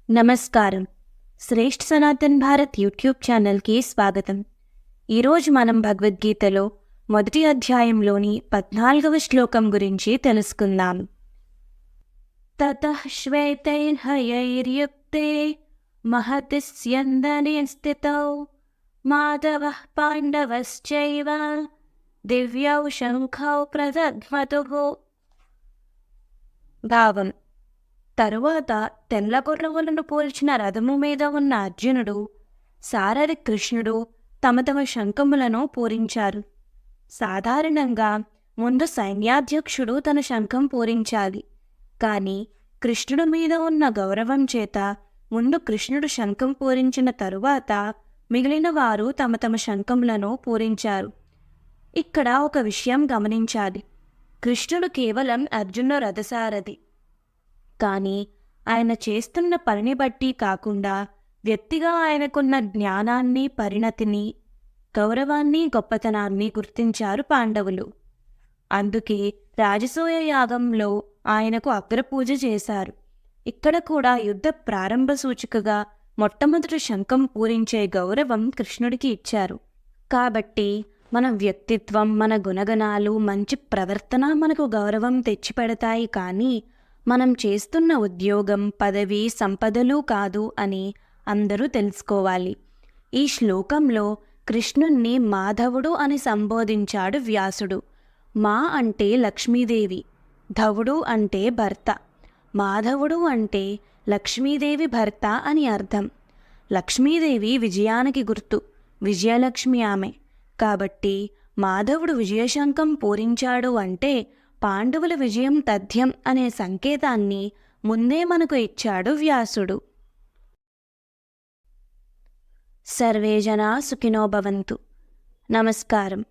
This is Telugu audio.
నమస్కారం. శ్రేష్ఠ సనాతన్ భారత్ యూట్యూబ్ ఛానల్కి స్వాగతం. ఈరోజు మనం భగవద్గీతలో మొదటి అధ్యాయంలోని 14వ శ్లోకం గురించి తెలుసుకుందాం. తతః శ్వేతైర్హయైర్యుక్తే మహతి స్యందనే స్థితౌ మాధవః పాండవశ్చైవ దివ్యౌ శంఖౌ ప్రదధ్మతుః. భావం: తరువాత తెల్ల గుర్రములను పోల్చిన రథము మీద ఉన్న అర్జునుడు, సారథి కృష్ణుడు తమ తమ శంఖములను పూరించారు. సాధారణంగా ముందు సైన్యాధ్యక్షుడు తన శంఖం పూరించాలి. కానీ కృష్ణుడి మీద ఉన్న గౌరవం చేత ముందు కృష్ణుడు శంఖం పూరించిన తరువాత మిగిలిన వారు తమ తమ శంఖములను పూరించారు. ఇక్కడ ఒక విషయం గమనించాలి. కృష్ణుడు కేవలం అర్జున రథసారథి. కానీ ఆయన చేస్తున్న పనిని బట్టి కాకుండా వ్యక్తిగా ఆయనకున్న జ్ఞానాన్ని, పరిణతిని, గౌరవాన్ని, గొప్పతనాన్ని గుర్తించారు పాండవులు. అందుకే రాజసూయ యాగంలో ఆయనకు అగ్రపూజ చేశారు. ఇక్కడ కూడా యుద్ధ ప్రారంభ సూచికగా మొట్టమొదటి శంఖం పూరించే గౌరవం కృష్ణుడికి ఇచ్చారు. కాబట్టి మన వ్యక్తిత్వం, మన గుణగణాలు, మంచి ప్రవర్తన మనకు గౌరవం తెచ్చిపెడతాయి. కానీ మనం చేస్తున్న ఉద్యోగం, పదవి, సంపదలు కాదు అని అందరూ తెలుసుకోవాలి. ఈ శ్లోకంలో కృష్ణుణ్ణి మాధవుడు అని సంబోధించాడు వ్యాసుడు. మా అంటే లక్ష్మీదేవి, ధవుడు అంటే భర్త. మాధవుడు అంటే లక్ష్మీదేవి భర్త అని అర్థం. లక్ష్మీదేవి విజయానికి గుర్తు, విజయలక్ష్మి ఆమె. కాబట్టి మాధవుడు విజయశంఖం పూరించాడు అంటే పాండవుల విజయం తథ్యం అనే సంకేతాన్ని ముందే మనకు ఇచ్చాడు వ్యాసుడు. సర్వే జనా సుఖినో భవంతు. నమస్కారం.